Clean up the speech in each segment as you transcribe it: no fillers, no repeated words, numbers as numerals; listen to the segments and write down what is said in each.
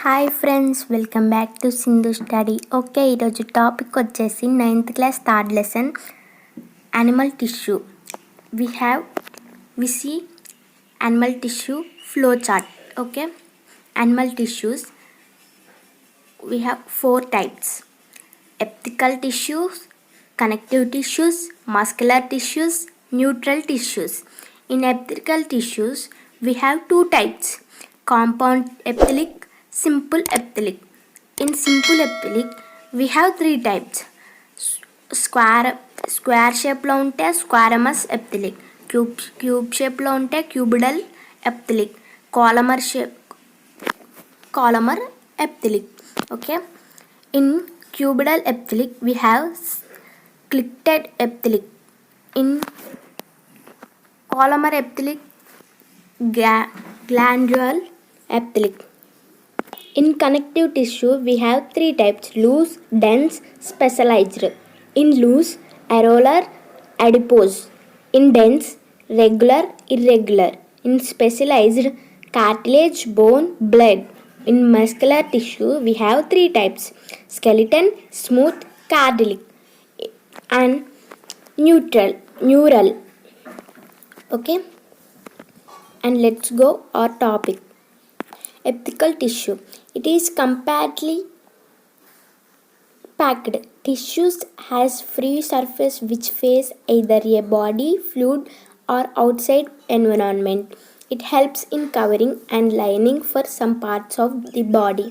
Hi friends, welcome back to Sindhu study. Okay, ఈరోజు topic వచ్చేసి 9th class third lesson animal tissue. We see animal tissue flow chart. Okay, animal tissues we have 4 types: epithelial tissues, connective tissues, muscular tissues, neutral tissues. In epithelial tissues we have 2 types: compound epithelic, simple epithelic. In simple epithelic we have 3 types: square shape లో ఉంటే squamous epithelic, cube shape లో ఉంటే cuboidal epithelic, columnar epithelic. Okay, in cuboidal epithelic we have clicted epithelic. In columnar epithelic, glandular epithelic. In connective tissue we have 3 types: loose, dense, specialized. In loose, areolar, adipose. In dense, regular, irregular. In specialized, cartilage, bone, blood. In muscular tissue we have 3 types: skeleton, smooth, cardiac, and neural. Okay, and let's go our topic. Epithelial tissue, it is compactly packed. Tissues has free surface which face either a body, fluid, or outside environment. It helps in covering and lining for some parts of the body.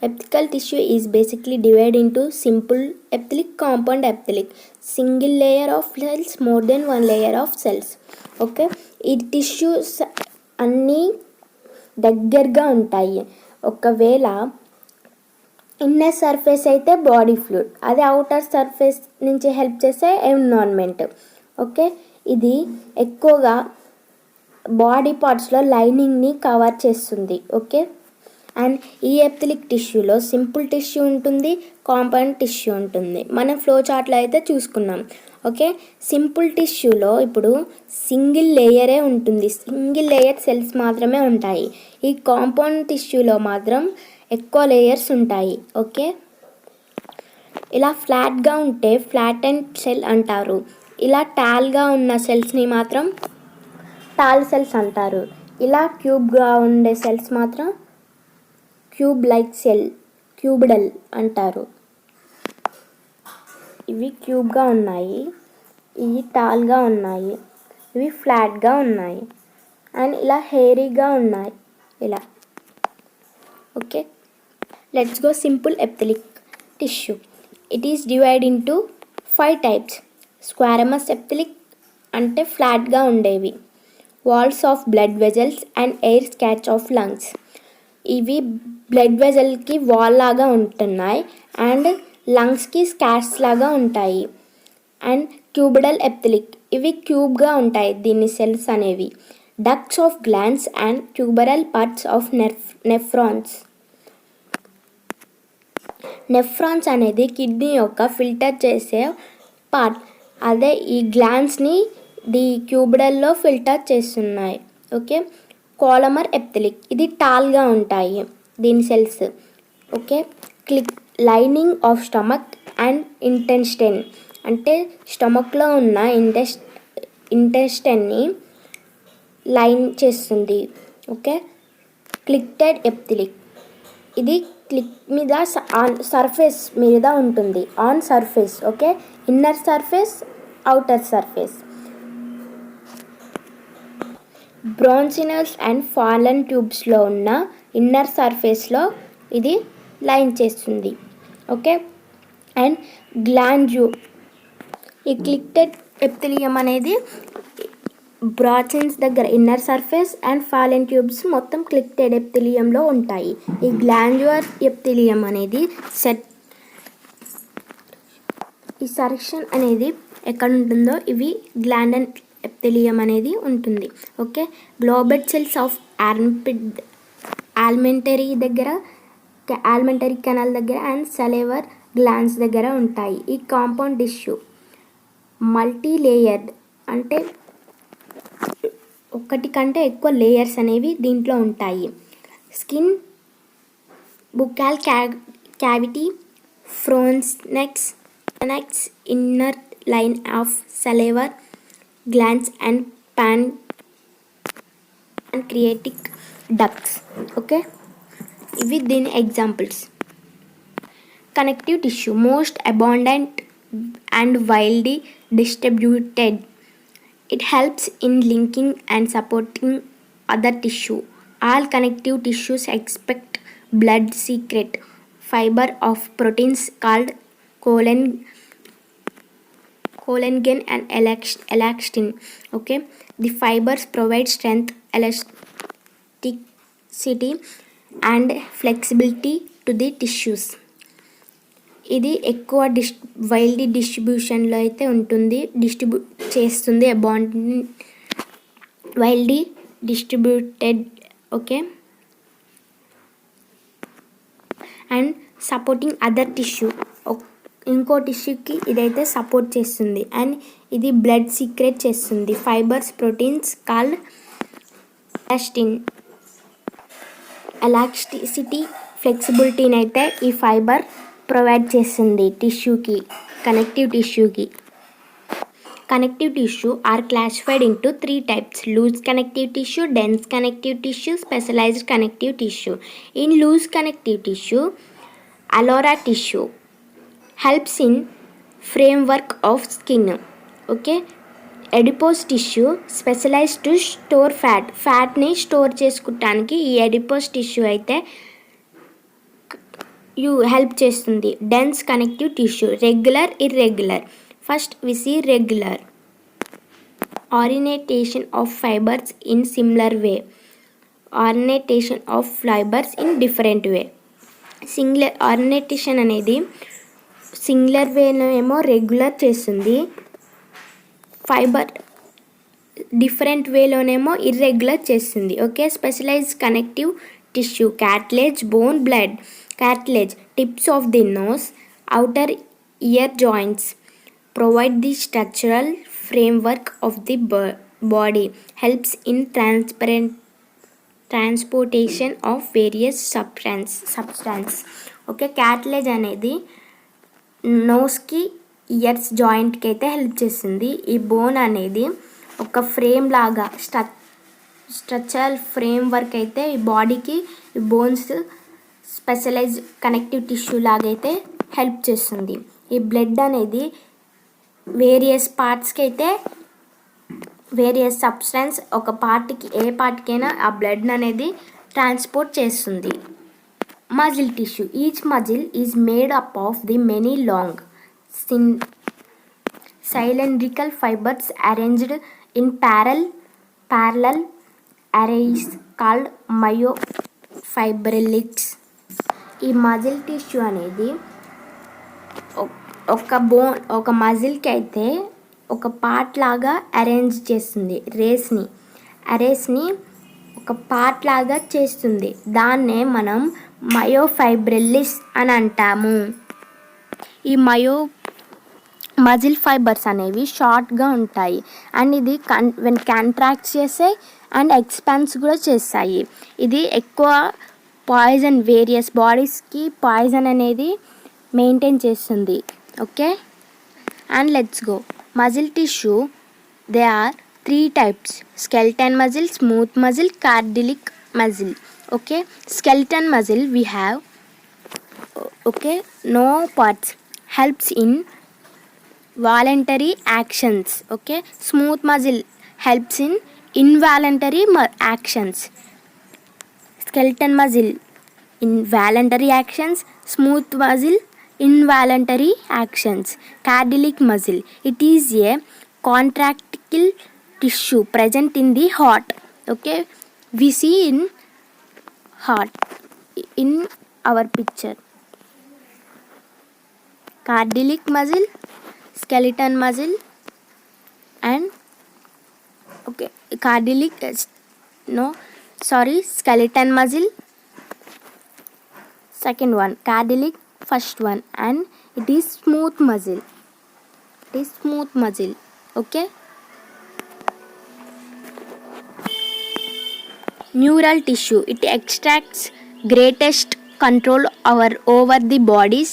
Epithelial tissue is basically divided into simple epithelic, compound epithelic. Single layer of cells, more than one layer of cells. Okay, ఈ tissues అన్నీ దగ్గరగా ఉంటాయి. ఒకవేళ inner surface అయితే body fluid, అదే outer surface నుంచి help చేసే environment. Okay, ఇది ఎక్కువగా బాడీ పార్ట్స్లో లైనింగ్ని కవర్ చేస్తుంది. ఓకే, అండ్ ఈ ఎపిథెలిక్ టిష్యూలో సింపుల్ టిష్యూ ఉంటుంది, కాంపౌండ్ టిష్యూ ఉంటుంది. మనం ఫ్లో చార్ట్లో అయితే చూసుకున్నాం. ఓకే, సింపుల్ టిష్యూలో ఇప్పుడు సింగిల్ లేయరే ఉంటుంది, సింగిల్ లేయర్ సెల్స్ మాత్రమే ఉంటాయి. ఈ కాంపౌండ్ టిష్యూలో మాత్రం ఎక్కువ లేయర్స్ ఉంటాయి. ఓకే, ఇలా ఫ్లాట్గా ఉంటే ఫ్లాట్ అండ్ సెల్ అంటారు. ఇలా టాల్గా ఉన్న సెల్స్ని మాత్రం టాల్ సెల్స్ అంటారు. ఇలా క్యూబ్గా ఉండే సెల్స్ మాత్రం క్యూబ్ లైక్ సెల్, క్యూబిడల్ అంటారు. ఇవి క్యూబ్గా ఉన్నాయి, ఇవి టాల్గా ఉన్నాయి, ఇవి ఫ్లాట్గా ఉన్నాయి, అండ్ ఇలా హెయిరీగా ఉన్నాయి ఇలా. Okay, let's go simple epithelial tissue. It is divide into 5 types: squamous epithelial అంటే ఫ్లాట్గా ఉండేవి, walls of blood vessels and air sacs of lungs. ఇవి బ్లడ్ వెజల్కి వాల్ లాగా ఉంటున్నాయి అండ్ లంగ్స్కి స్కాట్స్ లాగా ఉంటాయి. అండ్ క్యూబిడల్ ఎపిథెలిక్, ఇవి క్యూబ్గా ఉంటాయి దీని సెల్స్ అనేవి. Ducts of glands and tubular parts of nephrons. Nephrons అనేది కిడ్నీ యొక్క ఫిల్టర్ చేసే పార్ట్, అదే ఈ గ్లాండ్స్ని ది క్యూబిడల్లో ఫిల్టర్ చేస్తున్నాయి. ఓకే, కాలమర్ ఎపిథెలిక్, ఇది టాల్గా ఉంటాయి దీని cells. Okay, lining of stomach and intestine అంటే స్టమక్లో ఉన్న ఇంటెస్టైన్ని లైన్ చేస్తుంది. ఓకే, క్లిక్టెడ్ ఎపిథెలిక్, ఇది క్లిక్ మీద సర్ఫేస్ మీద ఉంటుంది, on surface. Okay, inner surface, outer surface. Bronchioles and fallopian ట్యూబ్స్లో ఉన్న ఇన్నర్ సర్ఫేస్లో ఇది లైన్ చేస్తుంది. ఓకే, అండ్ ఈ క్లిక్టెడ్ ఎపిథెలియం అనేది బ్రాంచిన్స్ దగ్గర inner surface and fallen tubes మొత్తం క్లిక్టెడ్ ఎపిథెలియంలో ఉంటాయి. ఈ గ్లాండ్యులర్ ఎపిథెలియం అనేది ఈ సర్క్షన్ అనేది ఎక్కడ ఉంటుందో ఇవి గ్లాండల్ ఎపిథెలియం అనేది ఉంటుంది. ఓకే, గ్లోబెడ్ సెల్స్ ఆఫ్ ఆల్మెంటరీ కెనాల్ దగ్గర అండ్ సలైవర్ గ్లాండ్స్ దగ్గర ఉంటాయి. ఈ కాంపౌండ్ టిష్యూ మల్టీ లేయర్డ్ అంటే ఒకటి కంటే ఎక్కువ లేయర్స్ అనేవి దీంట్లో ఉంటాయి. Skin, buccal cavity, pharynx, inner line of salivary glands and pancreatic ducts. Okay, with దీని examples. Connective tissue, most abundant and widely distributed. It helps in linking and supporting other tissue. All connective tissues expect blood secrete fiber of proteins called collagen and elastin. Okay, the fibers provide strength, elasticity and flexibility to the tissues. ఇది ఎక్కువ wild డిస్ట్రిబ్యూషన్లో అయితే ఉంటుంది, చేస్తుంది wildly distributed. Okay, and supporting other tissue, ఇంకో టిష్యూకి ఇదైతే support చేస్తుంది. And ఇది blood secret చేస్తుంది. ఫైబర్స్ ప్రోటీన్స్ కాల్డ్ ఎలాస్టిసిటీ ఫ్లెక్సిబిలిటీని అయితే ఈ ఫైబర్ ప్రొవైడ్ చేస్తుంది టిష్యూకి, connective టిష్యూకి. Connective tissue are classified into 3 types: loose connective tissue, dense connective tissue, specialized connective tissue. In loose connective tissue, alveolar tissue helps in framework of skin. Okay, adipose tissue specialized to store fat ni store చేసుకుంటానికి ఈ adipose tissue అయితే help చేస్తుంది. Dense connective tissue, regular, irregular. First we see regular. Ornamentation of fibers in similar way, ornamentation of fibers in different way. Singular ornamentation అనేది singular వేలో ఏమో regular చేస్తుంది, fibre different వేలోనేమో irregular చేస్తుంది. Okay, specialised connective tissue, cartilage, bone, blood. Cartilage, tips of the nose, outer ear joints provide the structural framework of the body, helps in transportation of various substance. Okay, cartilage అనేది నోస్కి years జాయింట్కి అయితే help చేస్తుంది. ఈ bone అనేది ఒక frame లాగా structural frame work అయితే ఈ బాడీకి ఈ బోన్స్ స్పెషలైజ్ కనెక్టివ్ టిష్యూ లాగా అయితే హెల్ప్ చేస్తుంది. ఈ బ్లడ్ అనేది వేరియస్ పార్ట్స్కి అయితే వేరియస్ సబ్స్టెన్స్ ఒక పార్ట్కి ఏ పార్ట్కైనా ఆ బ్లడ్ అనేది ట్రాన్స్పోర్ట్ చేస్తుంది. Muscle tissue, each muscle is made up of the many long cylindrical fibers arranged in parallel arrays called myofibrils. ఈ మజిల్ టిష్యూ అనేది ఒక మజిల్కి అయితే ఒక పార్ట్ లాగా అరేంజ్ చేస్తుంది. అరేస్ని ఒక పార్ట్ లాగా చేస్తుంది. దాన్నే మనం మయోఫైబ్రిల్స్ అని అంటాము. ఈ మజిల్ ఫైబర్స్ అనేవి షార్ట్గా ఉంటాయి అండ్ ఇది కాంట్రాక్ట్ చేస్తాయి అండ్ ఎక్స్పాన్స్ కూడా చేస్తాయి. ఇది ఎక్కువ పాయిజన్, వేరియస్ బాడీస్కి పాయిజన్ అనేది మెయింటైన్ చేస్తుంది. Okay, and let's go. Muscle tissue, they are 3 types: skeleton muscle, smooth muscle, cardiac muscle. Okay, skeleton muscle we have no parts, helps in voluntary actions. Okay, smooth muscle helps in involuntary actions. Skeleton muscle in voluntary actions, smooth muscle involuntary actions. Cardiac muscle, it is a contractile tissue present in the heart. Okay, we see in heart in our picture. Cardiac muscle, skeleton muscle and skeleton muscle second one, cardiac first one, and it is smooth muscle. Okay, neural tissue, it extracts greatest control over the body's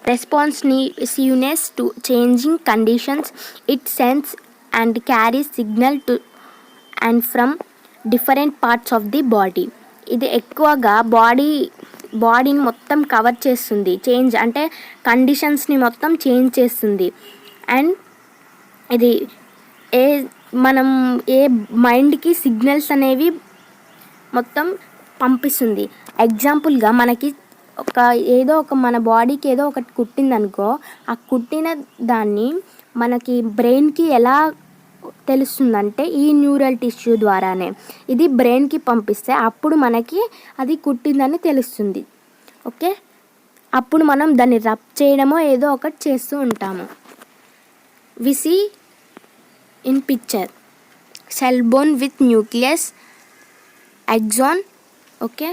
responsiveness to changing conditions. It sends and carries signal to and from different parts of the body. ఇది ఎక్కువగా బాడీని మొత్తం cover చేస్తుంది. Change అంటే కండిషన్స్ని మొత్తం change చేస్తుంది. And ఇది మనం మైండ్కి సిగ్నల్స్ అనేవి మొత్తం పంపిస్తుంది. ఎగ్జాంపుల్గా మనకి ఏదో ఒక మన బాడీకి ఏదో ఒకటి కుట్టిందనుకో, ఆ కుట్టిన దాన్ని మనకి బ్రెయిన్కి ఎలా తెలుస్తుందంటే ఈ న్యూరల్ టిష్యూ ద్వారానే. ఇది బ్రెయిన్కి పంపిస్తే అప్పుడు మనకి అది కుట్టిందని తెలుస్తుంది. ఓకే, అప్పుడు మనం దాన్ని రబ్ చేయడమో ఏదో ఒకటి చేస్తూ ఉంటాము. We see in picture cell bone with nucleus, axon, okay,